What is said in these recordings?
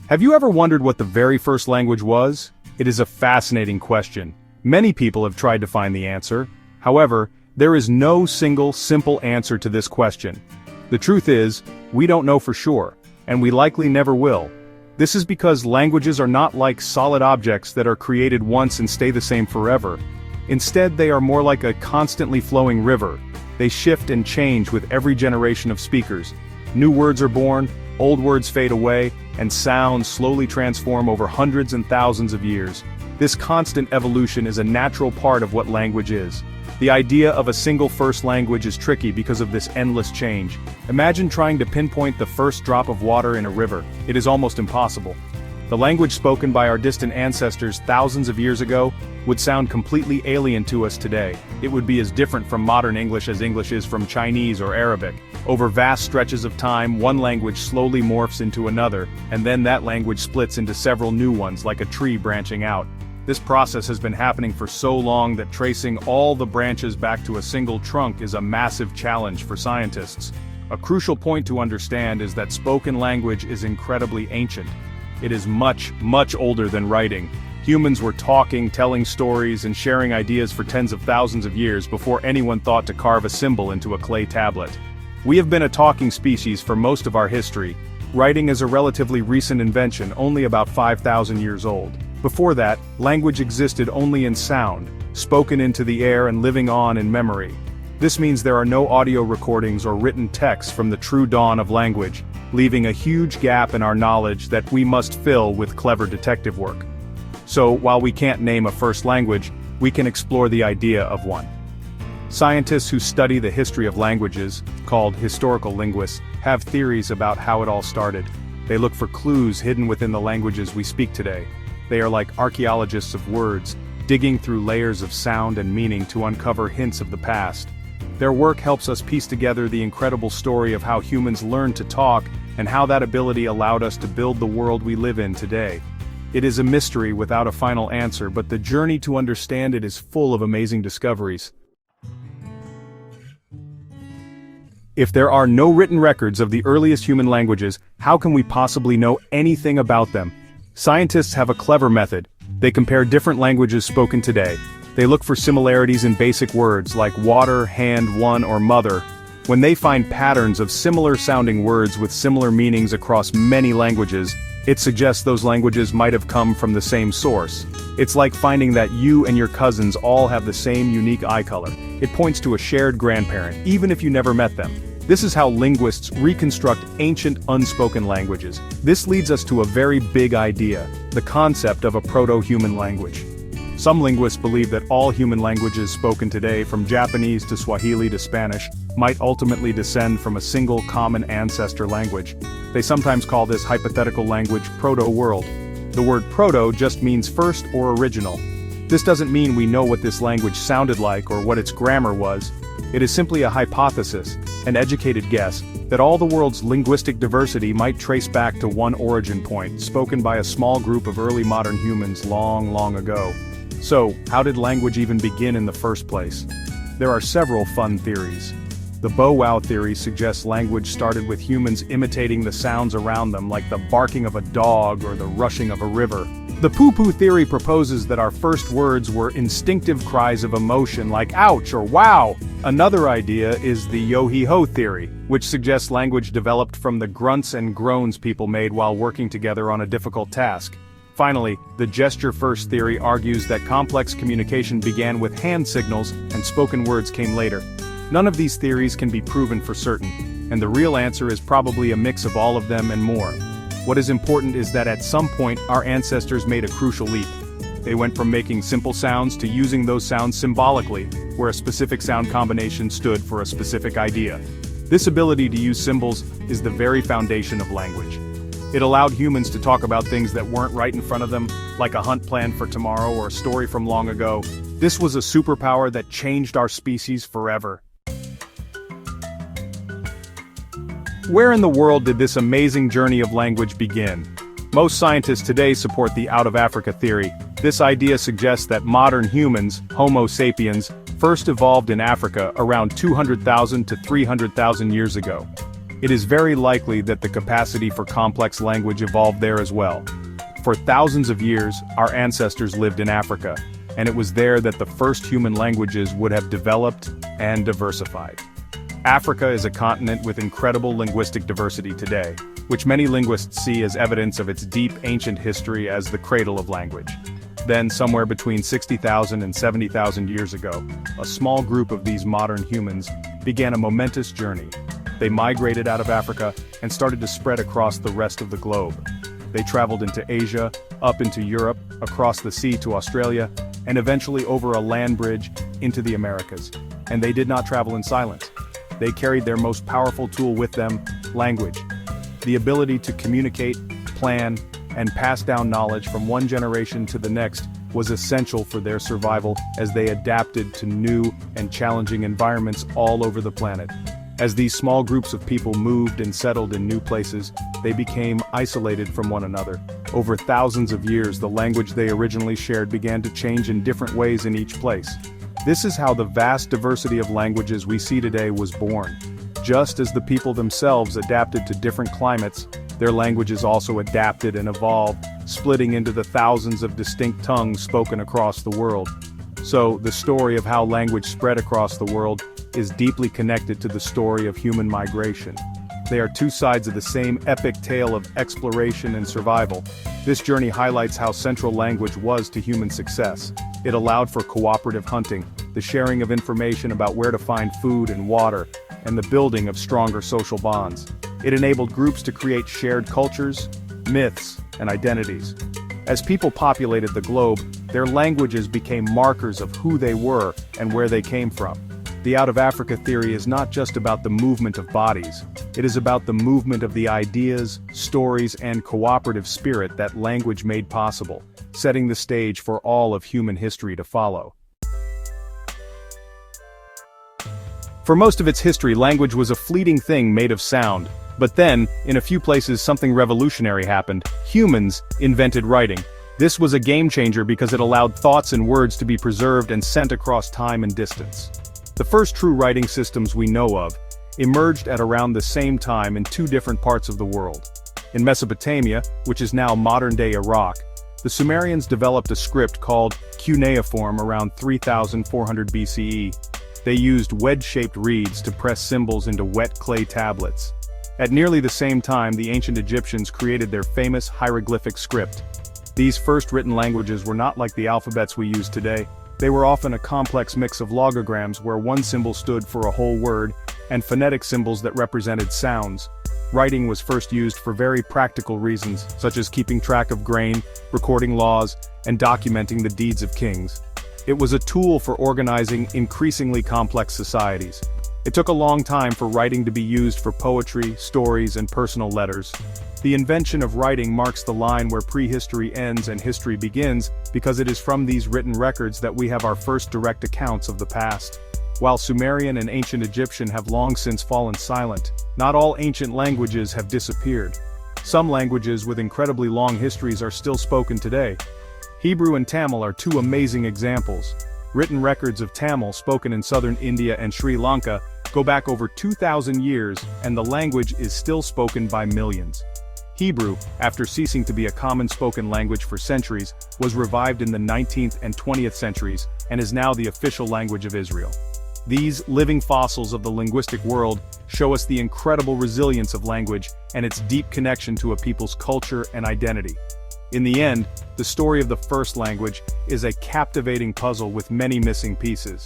Have you ever wondered what the very first language was? It is a fascinating question. Many people have tried to find the answer. However, there is no single, simple answer to this question. The truth is, we don't know for sure, and we likely never will. This is because languages are not like solid objects that are created once and stay the same forever. Instead, they are more like a constantly flowing river. They shift and change with every generation of speakers. New words are born, old words fade away, and sounds slowly transform over hundreds and thousands of years. This constant evolution is a natural part of what language is. The idea of a single first language is tricky because of this endless change. Imagine trying to pinpoint the first drop of water in a river. It is almost impossible. The language spoken by our distant ancestors thousands of years ago would sound completely alien to us today. It would be as different from modern English as English is from Chinese or Arabic. Over vast stretches of time, one language slowly morphs into another, and then that language splits into several new ones like a tree branching out. This process has been happening for so long that tracing all the branches back to a single trunk is a massive challenge for scientists. A crucial point to understand is that spoken language is incredibly ancient. It is much, much older than writing. Humans were talking, telling stories, and sharing ideas for tens of thousands of years before anyone thought to carve a symbol into a clay tablet. We have been a talking species for most of our history. Writing is a relatively recent invention, only about 5,000 years old. Before that, language existed only in sound, spoken into the air and living on in memory. This means there are no audio recordings or written texts from the true dawn of language, leaving a huge gap in our knowledge that we must fill with clever detective work. So, while we can't name a first language, we can explore the idea of one. Scientists who study the history of languages, called historical linguists, have theories about how it all started. They look for clues hidden within the languages we speak today. They are like archaeologists of words, digging through layers of sound and meaning to uncover hints of the past. Their work helps us piece together the incredible story of how humans learned to talk and how that ability allowed us to build the world we live in today. It is a mystery without a final answer, but the journey to understand it is full of amazing discoveries. If there are no written records of the earliest human languages, how can we possibly know anything about them? Scientists have a clever method. They compare different languages spoken today. They look for similarities in basic words like water, hand, one, or mother. When they find patterns of similar-sounding words with similar meanings across many languages, it suggests those languages might have come from the same source. It's like finding that you and your cousins all have the same unique eye color. It points to a shared grandparent, even if you never met them. This is how linguists reconstruct ancient unspoken languages. This leads us to a very big idea, the concept of a proto-human language. Some linguists believe that all human languages spoken today, from Japanese to Swahili to Spanish, might ultimately descend from a single common ancestor language. They sometimes call this hypothetical language proto-world. The word proto just means first or original. This doesn't mean we know what this language sounded like or what its grammar was. It is simply a hypothesis, an educated guess, that all the world's linguistic diversity might trace back to one origin point, spoken by a small group of early modern humans long, long ago. So, how did language even begin in the first place? There are several fun theories. The bow-wow theory suggests language started with humans imitating the sounds around them, like the barking of a dog or the rushing of a river. The poo-poo theory proposes that our first words were instinctive cries of emotion like ouch or wow. Another idea is the yo-he-ho theory, which suggests language developed from the grunts and groans people made while working together on a difficult task. Finally, the gesture-first theory argues that complex communication began with hand signals and spoken words came later. None of these theories can be proven for certain, and the real answer is probably a mix of all of them and more. What is important is that at some point our ancestors made a crucial leap. They went from making simple sounds to using those sounds symbolically, where a specific sound combination stood for a specific idea. This ability to use symbols is the very foundation of language. It allowed humans to talk about things that weren't right in front of them, like a hunt planned for tomorrow or a story from long ago. This was a superpower that changed our species forever. Where in the world did this amazing journey of language begin? Most scientists today support the out-of-Africa theory. This idea suggests that modern humans, Homo sapiens, first evolved in Africa around 200,000 to 300,000 years ago. It is very likely that the capacity for complex language evolved there as well. For thousands of years, our ancestors lived in Africa, and it was there that the first human languages would have developed and diversified. Africa is a continent with incredible linguistic diversity today, which many linguists see as evidence of its deep ancient history as the cradle of language. Then, somewhere between 60,000 and 70,000 years ago, a small group of these modern humans began a momentous journey. They migrated out of Africa and started to spread across the rest of the globe. They traveled into Asia, up into Europe, across the sea to Australia, and eventually over a land bridge into the Americas. And they did not travel in silence. They carried their most powerful tool with them, language. The ability to communicate, plan, and pass down knowledge from one generation to the next was essential for their survival as they adapted to new and challenging environments all over the planet. As these small groups of people moved and settled in new places, they became isolated from one another. Over thousands of years, the language they originally shared began to change in different ways in each place. This is how the vast diversity of languages we see today was born. Just as the people themselves adapted to different climates, their languages also adapted and evolved, splitting into the thousands of distinct tongues spoken across the world. So, the story of how language spread across the world is deeply connected to the story of human migration. They are two sides of the same epic tale of exploration and survival. This journey highlights how central language was to human success. It allowed for cooperative hunting, the sharing of information about where to find food and water, and the building of stronger social bonds. It enabled groups to create shared cultures, myths, and identities. As people populated the globe, their languages became markers of who they were and where they came from. The Out of Africa theory is not just about the movement of bodies. It is about the movement of the ideas, stories, and cooperative spirit that language made possible, setting the stage for all of human history to follow. For most of its history, language was a fleeting thing made of sound. But then, in a few places, something revolutionary happened. Humans invented writing. This was a game changer because it allowed thoughts and words to be preserved and sent across time and distance. The first true writing systems we know of emerged at around the same time in two different parts of the world. In Mesopotamia, which is now modern-day Iraq, the Sumerians developed a script called cuneiform around 3400 BCE. They used wedge-shaped reeds to press symbols into wet clay tablets. At nearly the same time, the ancient Egyptians created their famous hieroglyphic script. These first written languages were not like the alphabets we use today. They were often a complex mix of logograms where one symbol stood for a whole word, and phonetic symbols that represented sounds. Writing was first used for very practical reasons, such as keeping track of grain, recording laws, and documenting the deeds of kings. It was a tool for organizing increasingly complex societies. It took a long time for writing to be used for poetry, stories, and personal letters. The invention of writing marks the line where prehistory ends and history begins, because it is from these written records that we have our first direct accounts of the past. While Sumerian and ancient Egyptian have long since fallen silent, not all ancient languages have disappeared. Some languages with incredibly long histories are still spoken today. Hebrew and Tamil are two amazing examples. Written records of Tamil spoken in southern India and Sri Lanka go back over 2,000 years, and the language is still spoken by millions. Hebrew, after ceasing to be a common spoken language for centuries, was revived in the 19th and 20th centuries, and is now the official language of Israel. These living fossils of the linguistic world show us the incredible resilience of language and its deep connection to a people's culture and identity. In the end, the story of the first language is a captivating puzzle with many missing pieces.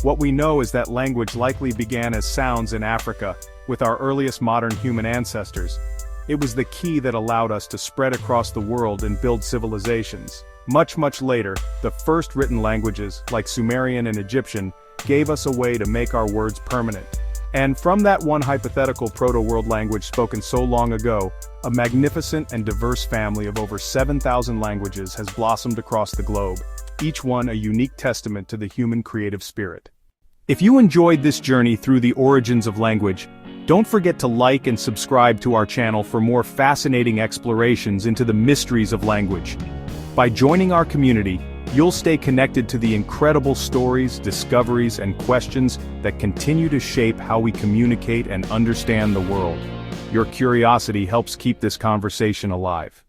What we know is that language likely began as sounds in Africa, with our earliest modern human ancestors. It was the key that allowed us to spread across the world and build civilizations. Much later, the first written languages, like Sumerian and Egyptian, gave us a way to make our words permanent. And from that one hypothetical proto-world language spoken so long ago, a magnificent and diverse family of over 7,000 languages has blossomed across the globe, each one a unique testament to the human creative spirit. If you enjoyed this journey through the origins of language, don't forget to like and subscribe to our channel for more fascinating explorations into the mysteries of language. By joining our community, You'll stay connected to the incredible stories, discoveries, and questions that continue to shape how we communicate and understand the world. Your curiosity helps keep this conversation alive.